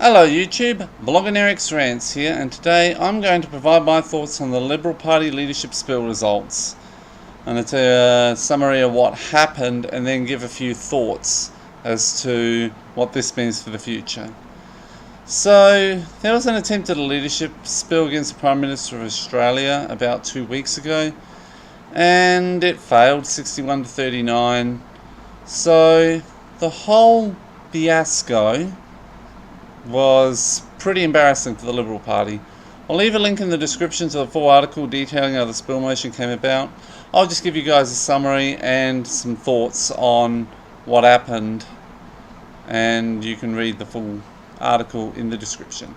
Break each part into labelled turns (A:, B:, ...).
A: Hello YouTube, Blogger Eric's Rants here, and today I'm going to provide my thoughts on the Liberal Party leadership spill results. I'm going to tell you a summary of what happened and then give a few thoughts as to what this means for the future. So, there was an attempt at a leadership spill against the Prime Minister of Australia about 2 weeks ago, and it failed 61 to 39. So, the whole fiasco was pretty embarrassing for the Liberal Party. I'll leave a link in the description to the full article detailing how the spill motion came about. I'll just give you guys a summary and some thoughts on what happened, and you can read the full article in the description.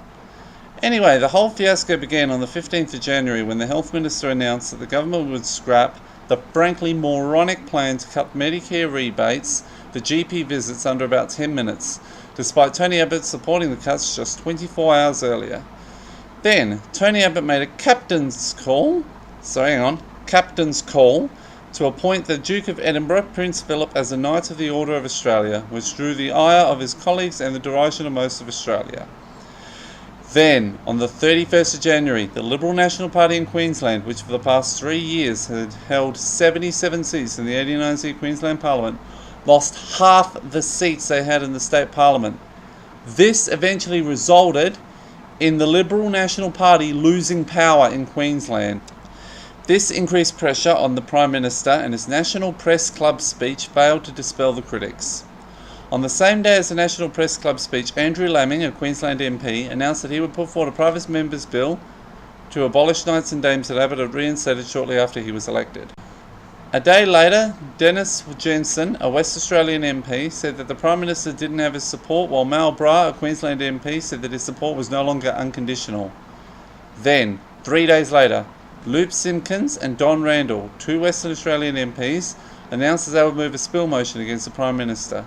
A: Anyway, the whole fiasco began on the 15th of January when the Health Minister announced that the government would scrap the frankly moronic plan to cut Medicare rebates for GP visits under about 10 minutes, despite Tony Abbott supporting the cuts just 24 hours earlier. Then, Tony Abbott made a captain's call to appoint the Duke of Edinburgh, Prince Philip, as a Knight of the Order of Australia, which drew the ire of his colleagues and the derision of most of Australia. Then, on the 31st of January, the Liberal National Party in Queensland, which for the past 3 years had held 77 seats in the 89-seat Queensland Parliament, lost half the seats they had in the state parliament. This eventually resulted in the Liberal National Party losing power in Queensland. This increased pressure on the Prime Minister, and his National Press Club speech failed to dispel the critics. On the same day as the National Press Club speech, Andrew Laming, a Queensland MP, announced that he would put forward a private member's bill to abolish knights and dames that Abbott had reinstated shortly after he was elected. A day later, Dennis Jensen, a West Australian MP, said that the Prime Minister didn't have his support, while Mal Bra, a Queensland MP, said that his support was no longer unconditional. Then, 3 days later, Luke Simpkins and Don Randall, two Western Australian MPs, announced that they would move a spill motion against the Prime Minister.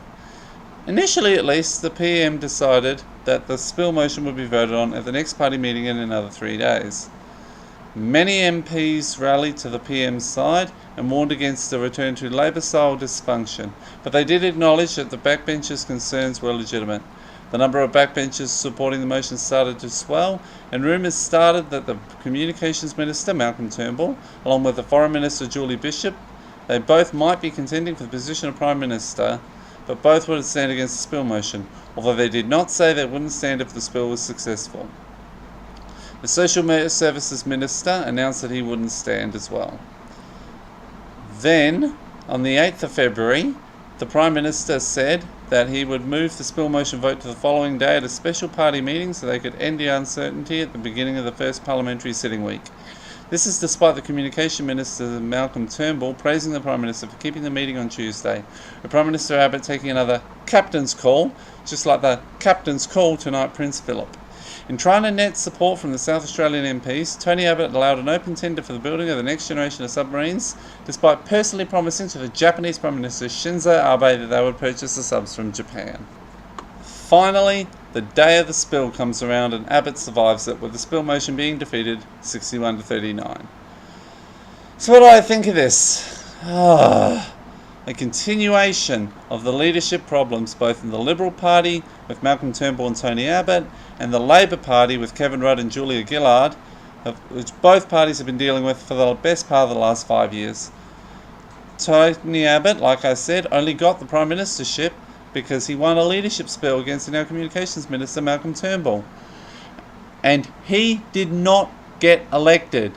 A: Initially, at least, the PM decided that the spill motion would be voted on at the next party meeting in another 3 days. Many MPs rallied to the PM's side and warned against the return to Labor-style dysfunction, but they did acknowledge that the backbenchers' concerns were legitimate. The number of backbenchers supporting the motion started to swell, and rumours started that the Communications Minister, Malcolm Turnbull, along with the Foreign Minister, Julie Bishop, they both might be contending for the position of Prime Minister, but both would stand against the spill motion, although they did not say they wouldn't stand if the spill was successful. The Social Services Minister announced that he wouldn't stand as well. Then, on the 8th of February, the Prime Minister said that he would move the spill motion vote to the following day at a special party meeting so they could end the uncertainty at the beginning of the first parliamentary sitting week. This is despite the Communication Minister, Malcolm Turnbull, praising the Prime Minister for keeping the meeting on Tuesday, with Prime Minister Abbott taking another captain's call, just like the captain's call to Knight Prince Philip. In trying to net support from the South Australian MPs, Tony Abbott allowed an open tender for the building of the next generation of submarines, despite personally promising to the Japanese Prime Minister Shinzo Abe that they would purchase the subs from Japan. Finally, the day of the spill comes around and Abbott survives it, with the spill motion being defeated 61 to 39. So what do I think of this? A continuation of the leadership problems both in the Liberal Party with Malcolm Turnbull and Tony Abbott, and the Labor Party with Kevin Rudd and Julia Gillard, which both parties have been dealing with for the best part of the last 5 years. Tony Abbott, like I said, only got the Prime Ministership because he won a leadership spill against the now Communications Minister Malcolm Turnbull. And he did not get elected.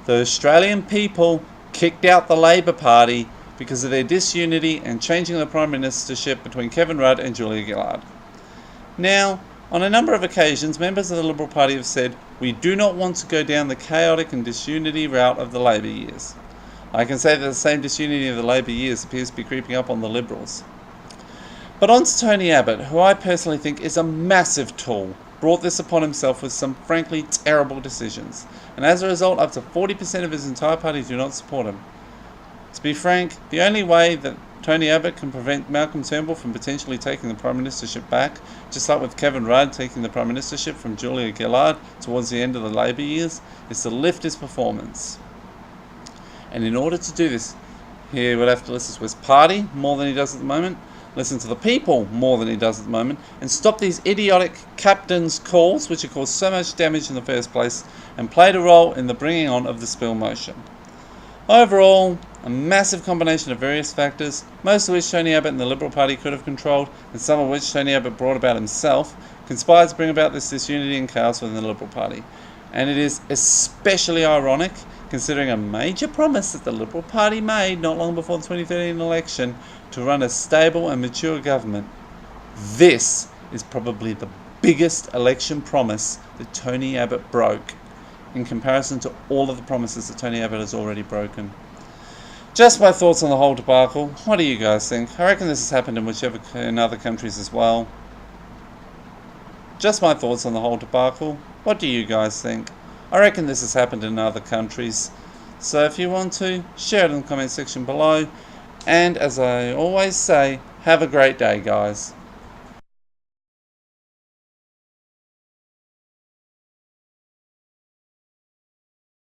A: The Australian people kicked out the Labor Party because of their disunity and changing the Prime Ministership between Kevin Rudd and Julia Gillard. Now, on a number of occasions, members of the Liberal Party have said, we do not want to go down the chaotic and disunity route of the Labor years. I can say that the same disunity of the Labor years appears to be creeping up on the Liberals. But on to Tony Abbott, who I personally think is a massive tool, brought this upon himself with some frankly terrible decisions, and as a result up to 40% of his entire party do not support him. To be frank, the only way that Tony Abbott can prevent Malcolm Turnbull from potentially taking the Prime Ministership back, just like with Kevin Rudd taking the Prime Ministership from Julia Gillard towards the end of the Labor years, is to lift his performance. And in order to do this, he would have to list his party more than he does at the moment, listen to the people more than he does at the moment, and stop these idiotic captain's calls, which have caused so much damage in the first place, and played a role in the bringing on of the spill motion. Overall, a massive combination of various factors, most of which Tony Abbott and the Liberal Party could have controlled, and some of which Tony Abbott brought about himself, conspired to bring about this disunity and chaos within the Liberal Party. And it is especially ironic, considering a major promise that the Liberal Party made not long before the 2013 election to run a stable and mature government. This is probably the biggest election promise that Tony Abbott broke, in comparison to all of the promises that Tony Abbott has already broken. Just my thoughts on the whole debacle. What do you guys think? I reckon this has happened in other countries as well. Just my thoughts on the whole debacle. What do you guys think? I reckon this has happened in other countries. So if you want to, share it in the comment section below. And as I always say, have a great day, guys.